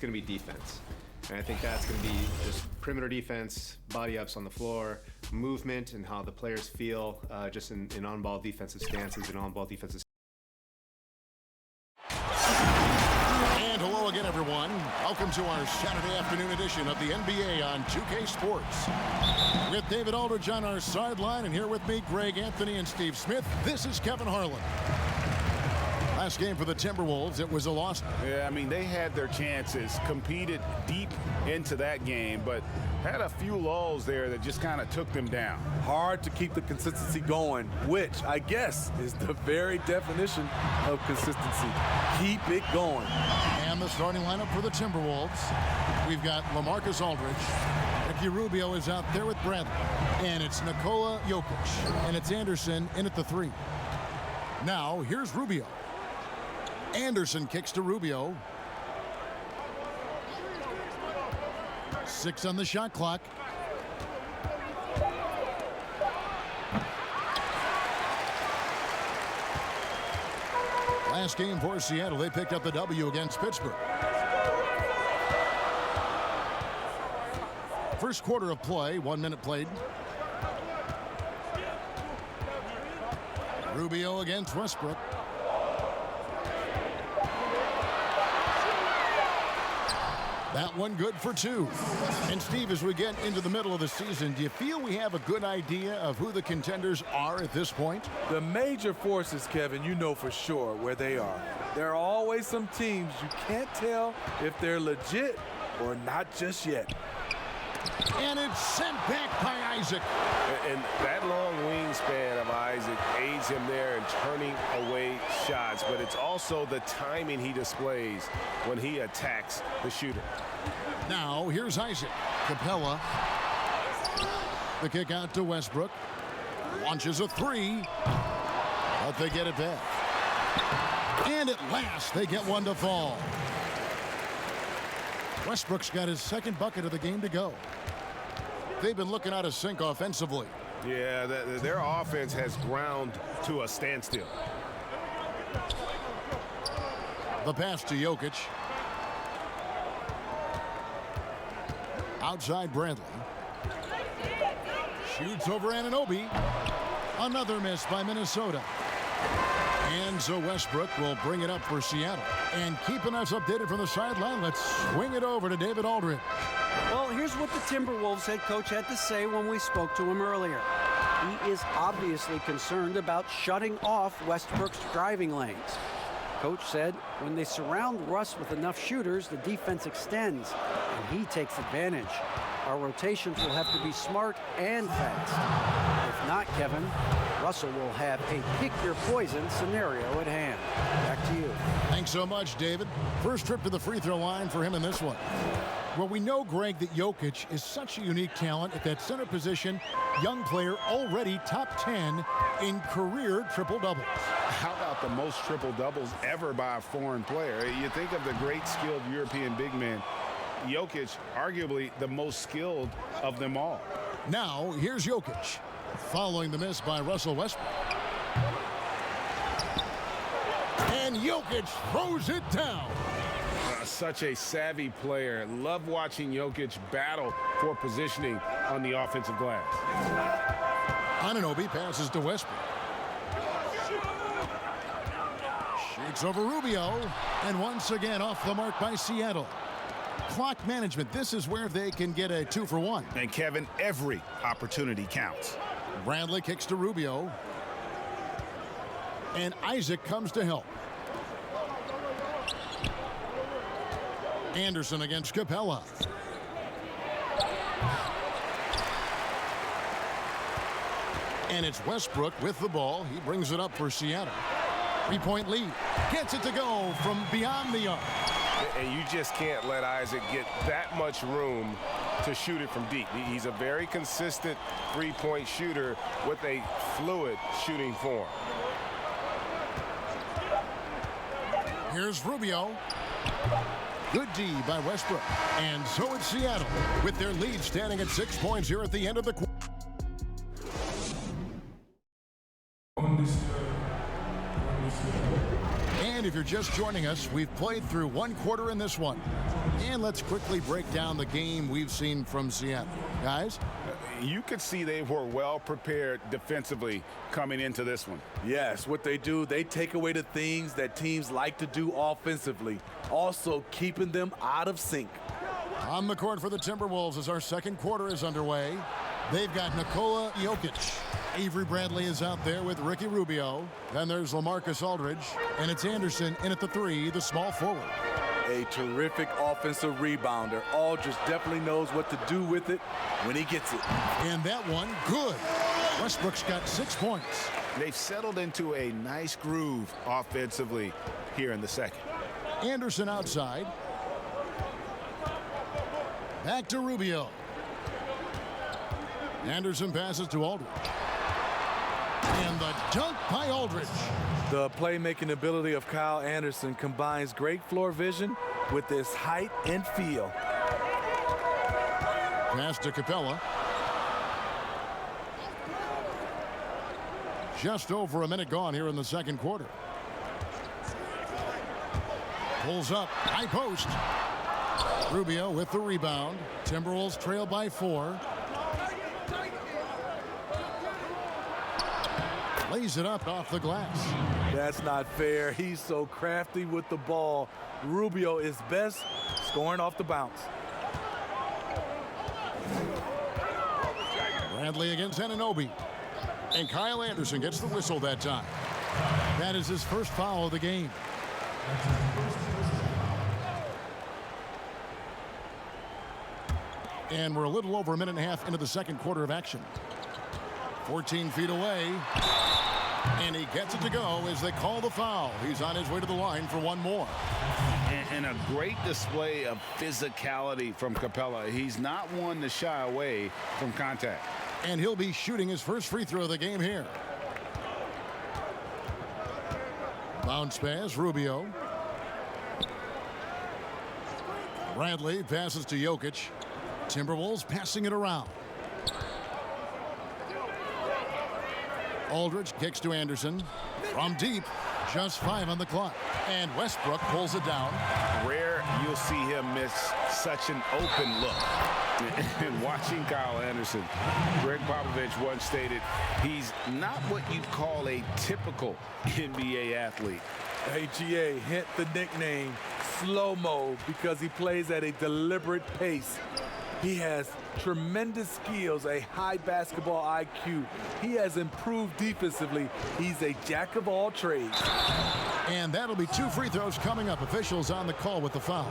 going to be defense. And I think that's going to be just perimeter defense, body ups on the floor, movement, and how the players feel just in on-ball defensive stances and on-ball defensive. And hello again, everyone. Welcome to our Saturday afternoon edition of the NBA on 2K Sports. With David Aldridge on our sideline, and here with me, Greg Anthony and Steve Smith, this is Kevin Harlan. Last game for the Timberwolves, it was a loss. Yeah, I mean, they had their chances, competed deep into that game, but had a few lulls there that just kind of took them down. Hard to keep the consistency going, which I guess is the very definition of consistency. Keep it going. And the starting lineup for the Timberwolves. We've got LaMarcus Aldridge. Ricky Rubio is out there with Bradley. And it's Nikola Jokic. And it's Anderson in at the 3. Now, here's Rubio. Anderson kicks to Rubio. 6 on the shot clock. Last game for Seattle, they picked up the W against Pittsburgh. First quarter of play, 1 minute played. Rubio against Westbrook. That one good for 2. And Steve, as we get into the middle of the season, do you feel we have a good idea of who the contenders are at this point? The major forces, Kevin, you know for sure where they are. There are always some teams you can't tell if they're legit or not just yet. And it's sent back by Isaac. And that long wingspan of Isaac aids him there in turning away shots, but it's also the timing he displays when he attacks the shooter. Now, here's Isaac. Capella. The kick out to Westbrook. Launches a 3. But they get it back. And at last, they get one to fall. Westbrook's got his second bucket of the game to go. They've been looking out of sync offensively. Yeah, their offense has ground to a standstill. The pass to Jokic. Outside Bradley. Shoots over Anunoby. Another miss by Minnesota. And so Westbrook will bring it up for Seattle. And keeping us updated from the sideline, let's swing it over to David Aldridge. Well, here's what the Timberwolves head coach had to say when we spoke to him earlier. He is obviously concerned about shutting off Westbrook's driving lanes. Coach said when they surround Russ with enough shooters, the defense extends, and he takes advantage. Our rotations will have to be smart and fast. If not, Kevin, Russell will have a pick-your-poison scenario at hand. Back to you. Thanks so much, David. First trip to the free throw line for him in this one. Well, we know, Greg, that Jokic is such a unique talent at that center position. Young player, already top 10 in career triple-doubles. How about the most triple-doubles ever by a foreign player? You think of the great skilled European big men. Jokic, arguably the most skilled of them all. Now, here's Jokic, following the miss by Russell Westbrook. And Jokic throws it down. Such a savvy player. Love watching Jokic battle for positioning on the offensive glass. Anunoby passes to Westbrook. Shoots over Rubio. And once again off the mark by Seattle. Clock management. This is where they can get a 2-for-1. And Kevin, every opportunity counts. Bradley kicks to Rubio. And Isaac comes to help. Anderson against Capella. And it's Westbrook with the ball. He brings it up for Seattle. 3-point lead. Gets it to go from beyond the arc. And you just can't let Isaac get that much room to shoot it from deep. He's a very consistent three-point shooter with a fluid shooting form. Here's Rubio. Good D by Westbrook. And so it's Seattle with their lead standing at 6 points here at the end of the quarter. And if you're just joining us, we've played through one quarter in this one. And let's quickly break down the game we've seen from Seattle. Guys? You could see they were well prepared defensively coming into this one. Yes, what they do, they take away the things that teams like to do offensively, also keeping them out of sync. On the court for the Timberwolves as our second quarter is underway. They've got Nikola Jokic. Avery Bradley is out there with Ricky Rubio. Then there's LaMarcus Aldridge. And it's Anderson in at the three, the small forward. A terrific offensive rebounder. Aldridge definitely knows what to do with it when he gets it. And that one, good. Westbrook's got 6 points. They've settled into a nice groove offensively here in the second. Anderson outside. Back to Rubio. Anderson passes to Aldridge. And the dunk by Aldridge. The playmaking ability of Kyle Anderson combines great floor vision with his height and feel. Pass to Capella. Just over a minute gone here in the second quarter. Pulls up, high post. Rubio with the rebound. Timberwolves trail by 4. Lays it up off the glass. That's not fair. He's so crafty with the ball. Rubio is best scoring off the bounce. Bradley against Anunoby. And Kyle Anderson gets the whistle that time. That is his first foul of the game. And we're a little over a minute and a half into the second quarter of action. 14 feet away. And he gets it to go as they call the foul. He's on his way to the line for one more. And a great display of physicality from Capella. He's not one to shy away from contact. And he'll be shooting his first free throw of the game here. Bounce pass, Rubio. Bradley passes to Jokic. Timberwolves passing it around. Aldridge kicks to Anderson. From deep, just 5 on the clock. And Westbrook pulls it down. Rare you'll see him miss such an open look. And watching Kyle Anderson, Greg Popovich once stated, he's not what you'd call a typical NBA athlete. AGA hint the nickname slow-mo because he plays at a deliberate pace. He has tremendous skills, a high basketball IQ. He has improved defensively. He's a jack of all trades. And that'll be 2 free throws coming up. Officials on the call with the foul.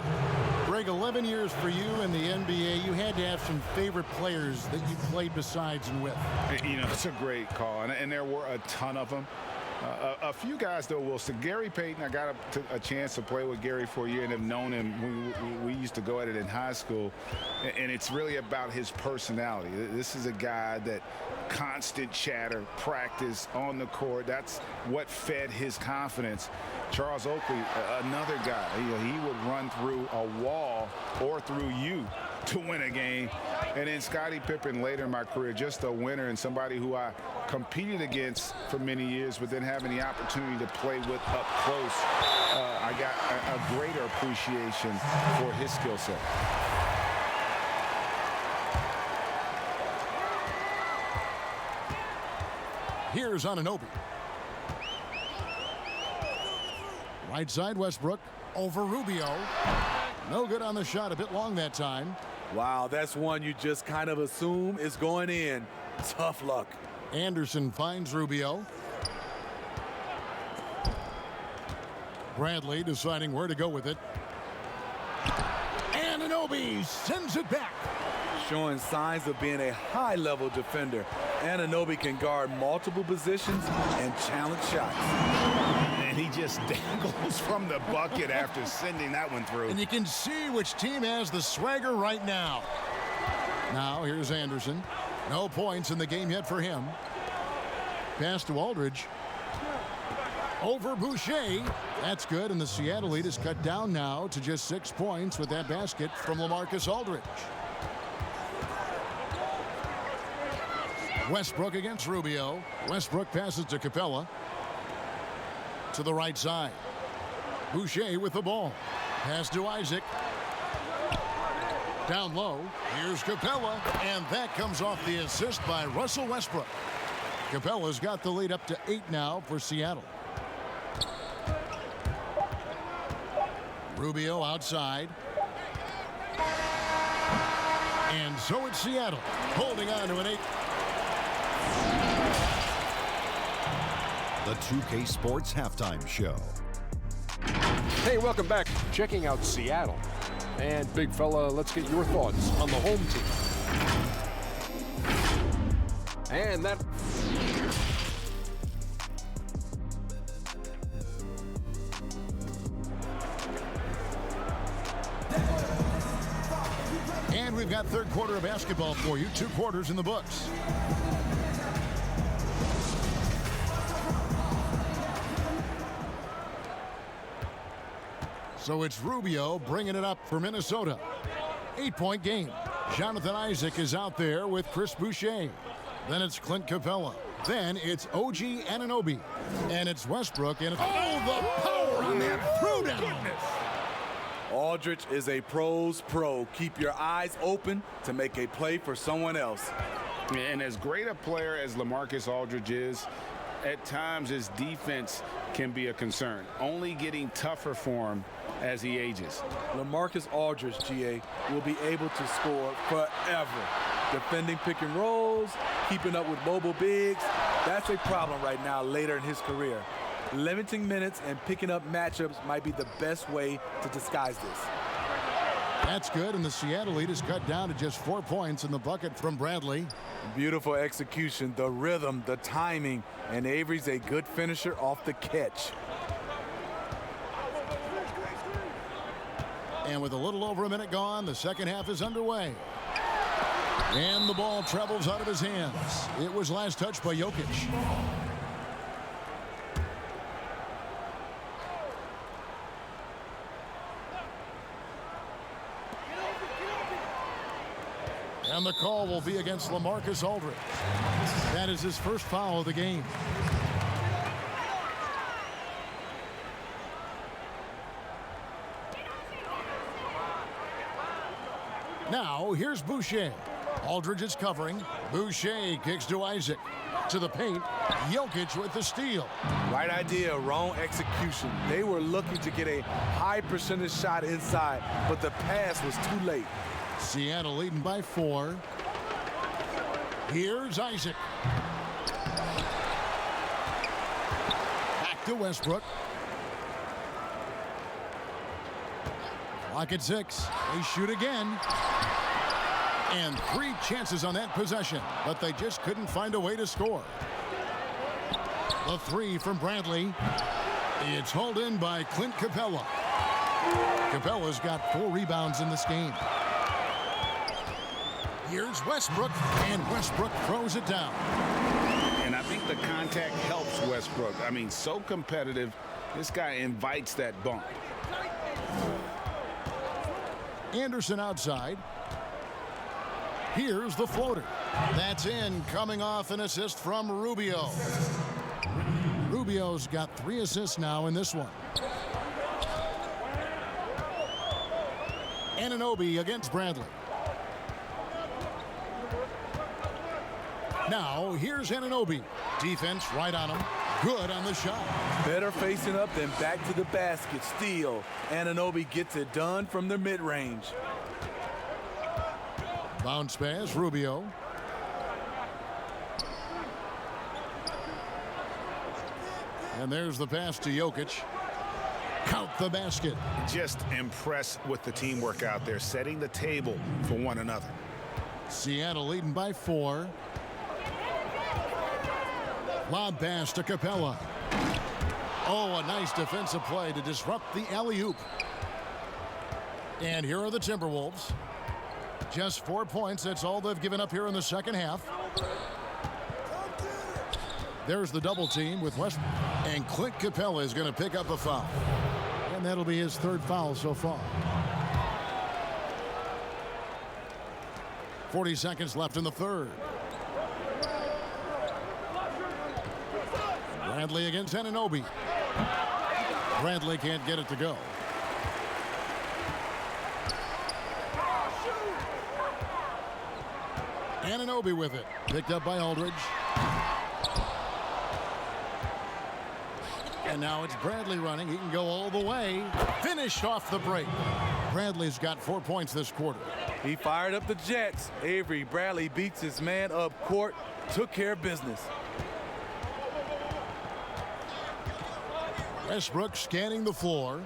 Greg, 11 years for you in the NBA. You had to have some favorite players that you played besides and with. You know, it's a great call, and there were a ton of them. A few guys, though, will say Gary Payton. I got a chance to play with Gary for a year and have known him. We used to go at it in high school, and it's really about his personality. This is a guy that constant chatter, practice on the court. That's what fed his confidence. Charles Oakley, another guy. He would run through a wall or through you to win a game. And then Scottie Pippen later in my career, just a winner and somebody who I competed against for many years, but then having the opportunity to play with up close, I got a greater appreciation for his skill set. Here's Anunoby. Right side, Westbrook over Rubio. No good on the shot, a bit long that time. Wow, that's one you just kind of assume is going in. Tough luck. Anderson finds Rubio. Bradley deciding where to go with it. Anunoby sends it back. Showing signs of being a high-level defender. Anunoby can guard multiple positions and challenge shots. And he just dangles from the bucket after sending that one through. And you can see which team has the swagger right now. Now here's Anderson. No points in the game yet for him. Pass to Aldridge. Over Boucher. That's good, and the Seattle lead is cut down now to just 6 points with that basket from LaMarcus Aldridge. Westbrook against Rubio. Westbrook passes to Capella. To the right side. Boucher with the ball. Pass to Isaac. Down low. Here's Capella. And that comes off the assist by Russell Westbrook. Capella's got the lead up to 8 now for Seattle. Rubio outside. And so it's Seattle holding on to an 8. The 2K Sports Halftime Show. Hey, welcome back. Checking out Seattle. And big fella, let's get your thoughts on the home team. And that... And we've got third quarter of basketball for you. 2 quarters in the books. So it's Rubio bringing it up for Minnesota. 8-point game. Jonathan Isaac is out there with Chris Boucher. Then it's Clint Capella. Then it's OG Anunoby. And it's Westbrook. And the power on that throwdown. Aldridge is a pro's pro. Keep your eyes open to make a play for someone else. And as great a player as LaMarcus Aldridge is, at times his defense can be a concern. Only getting tougher for him as he ages. LaMarcus Aldridge, GA, will be able to score forever. Defending pick and rolls, keeping up with mobile bigs, that's a problem right now later in his career. Limiting minutes and picking up matchups might be the best way to disguise this. That's good, and the Seattle lead is cut down to just 4 points in the bucket from Bradley. Beautiful execution, the rhythm, the timing, and Avery's a good finisher off the catch. And with a little over a minute gone, the second half is underway. And the ball travels out of his hands. It was last touched by Jokic. And the call will be against LaMarcus Aldridge. That is his first foul of the game. Now, here's Boucher. Aldridge is covering. Boucher kicks to Isaac. To the paint. Jokic with the steal. Right idea, wrong execution. They were looking to get a high percentage shot inside, but the pass was too late. Seattle leading by 4. Here's Isaac. Back to Westbrook. Clock at 6. They shoot again. And 3 chances on that possession, but they just couldn't find a way to score. The 3 from Bradley. It's hauled in by Clint Capella. Capella's got 4 rebounds in this game. Here's Westbrook, and Westbrook throws it down. And I think the contact helps Westbrook. I mean, so competitive. This guy invites that bump. Anderson outside. Here's the floater. That's in, coming off an assist from Rubio. Rubio's got 3 assists now in this one. Anunoby against Bradley. Now, here's Anunoby. Defense right on him. Good on the shot. Better facing up than back to the basket. Steal. Anunoby gets it done from the mid-range. Bounce pass, Rubio. And there's the pass to Jokic. Count the basket. Just impressed with the teamwork out there, setting the table for one another. Seattle leading by 4. Lob pass to Capella. Oh, a nice defensive play to disrupt the alley-oop. And here are the Timberwolves. Just 4 points. That's all they've given up here in the second half. There's the double team with West. And Clint Capella is going to pick up a foul. And that'll be his 3rd foul so far. 40 seconds left in the 3rd. Bradley against Anunoby. Bradley can't get it to go. Anunoby with it. Picked up by Aldridge. And now it's Bradley running. He can go all the way. Finished off the break. Bradley's got 4 points this quarter. He fired up the Jets. Avery Bradley beats his man up court. Took care of business. Westbrook scanning the floor.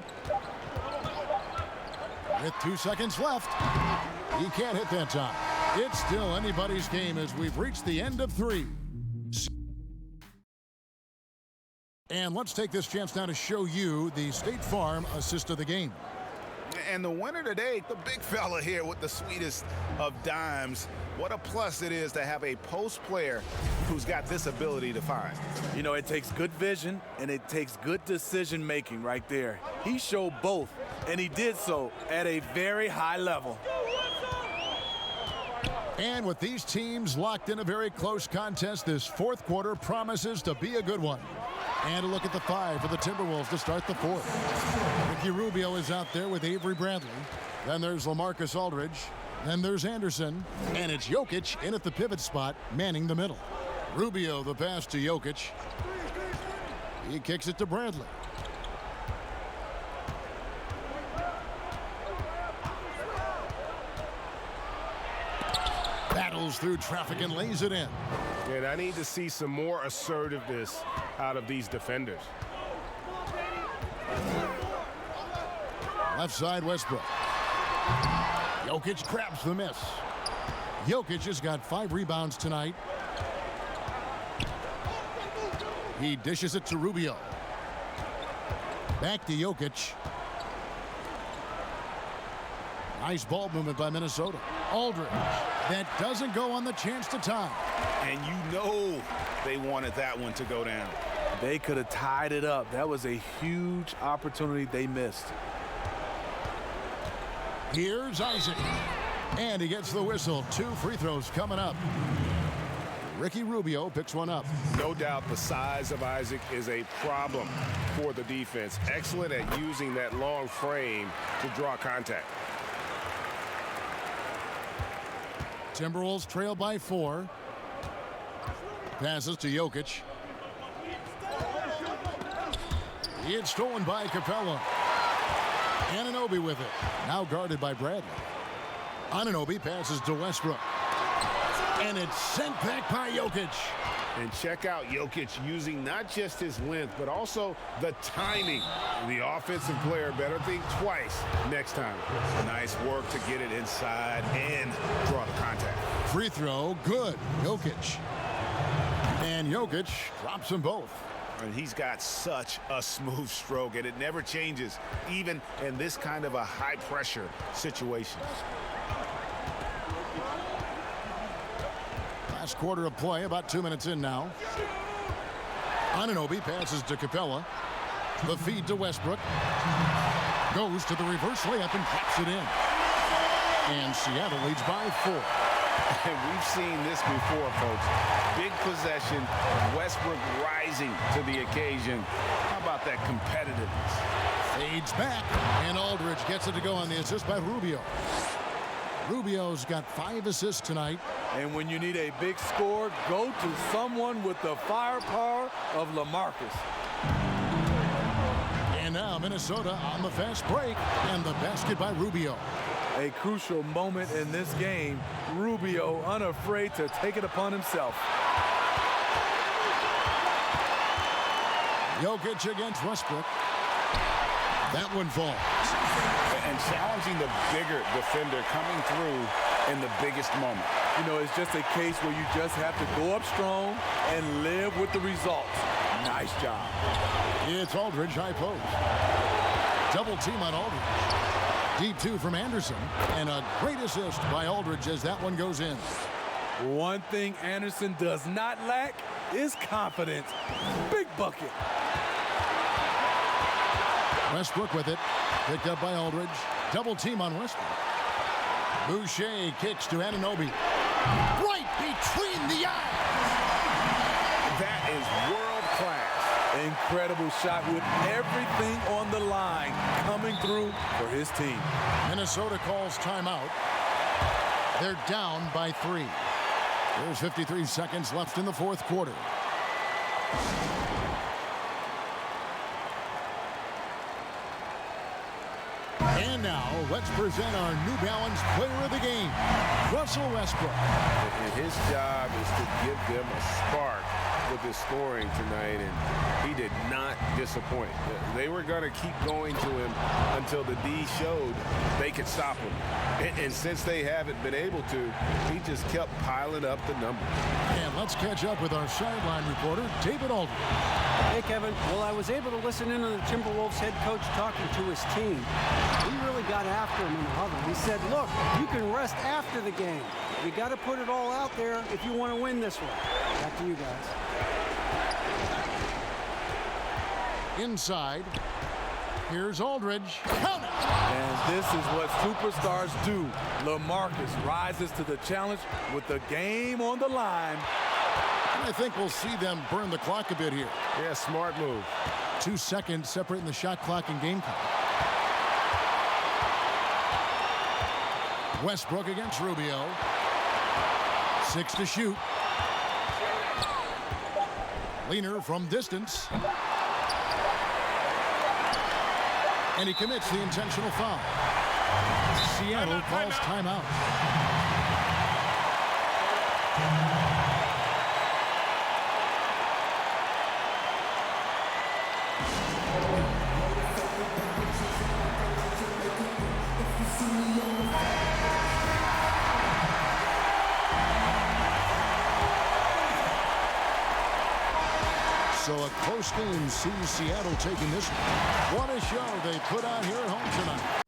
With 2 seconds left. He can't hit that time. It's still anybody's game as we've reached the end of 3. And let's take this chance now to show you the State Farm assist of the game. And the winner today, the big fella here with the sweetest of dimes. What a plus it is to have a post player who's got this ability to find. You know, it takes good vision and it takes good decision making right there. He showed both, and he did so at a very high level. And with these teams locked in a very close contest, this fourth quarter promises to be a good one. And a look at the 5 for the Timberwolves to start the fourth. Ricky Rubio is out there with Avery Bradley. Then there's LaMarcus Aldridge. Then there's Anderson. And it's Jokic in at the pivot spot, manning the middle. Rubio the pass to Jokic. He kicks it to Bradley. Battles through traffic and lays it in. And I need to see some more assertiveness out of these defenders. Left side, Westbrook. Jokic grabs the miss. Jokic has got 5 rebounds tonight. He dishes it to Rubio. Back to Jokic. Nice ball movement by Minnesota. Aldridge. That doesn't go on the chance to tie. And you know they wanted that one to go down. They could have tied it up. That was a huge opportunity they missed. Here's Isaac. And he gets the whistle. 2 free throws coming up. Ricky Rubio picks one up. No doubt the size of Isaac is a problem for the defense. Excellent at using that long frame to draw contact. Timberwolves trail by 4. Passes to Jokic. It's stolen by Capella. Anunoby with it. Now guarded by Bradley. Anunoby passes to Westbrook. And it's sent back by Jokic. And check out Jokic using not just his length, but also the timing. The offensive player better think twice next time. Nice work to get it inside and draw the contact. Free throw, good. Jokic. And Jokic drops them both. And he's got such a smooth stroke, and it never changes, even in this kind of a high-pressure situation. Last quarter of play, about 2 minutes in now. Anunoby passes to Capella. The feed to Westbrook. Goes to the reverse layup and drops it in. And Seattle leads by 4. And we've seen this before, folks. Big possession, Westbrook rising to the occasion. How about that competitiveness? Fades back, and Aldridge gets it to go on the assist by Rubio. Rubio's got 5 assists tonight. And when you need a big score, go to someone with the firepower of LaMarcus. And now Minnesota on the fast break, and the basket by Rubio. A crucial moment in this game. Rubio unafraid to take it upon himself. Jokic against Westbrook. That one falls. And challenging the bigger defender coming through in the biggest moment. You know, it's just a case where you just have to go up strong and live with the results. Nice job. It's Aldridge high post. Double team on Aldridge. Deep 2 from Anderson. And a great assist by Aldridge as that one goes in. One thing Anderson does not lack is confidence. Big bucket. Westbrook with it. Picked up by Aldridge. Double team on Westbrook. Boucher kicks to Anunoby. Right between the eyes. That is world class. incredible shot with everything on the line coming through for his team. Minnesota calls timeout. They're down by 3. There's 53 seconds left in the fourth quarter. And now, let's present our New Balance Player of the Game, Russell Westbrook. And his job is to give them a spark with his scoring tonight, and he did not disappoint. They were going to keep going to him until the D showed they could stop him. And since they haven't been able to, he just kept piling up the numbers. And let's catch up with our sideline reporter, David Aldridge. Hey, Kevin. Well, I was able to listen in on the Timberwolves head coach talking to his team. He really got after him in the huddle. He said, look, you can rest after the game. You got to put it all out there if you want to win this one. Back to you guys. Inside, here's Aldridge. Count it! And this is what superstars do. LaMarcus rises to the challenge with the game on the line. I think we'll see them burn the clock a bit here. Yeah, smart move. 2 seconds separating the shot clock and game clock. Westbrook against Rubio. 6 to shoot. Leaner from distance. And he commits the intentional foul. Seattle calls timeout. So a close game sees Seattle taking this one. What a show they put on here at home tonight.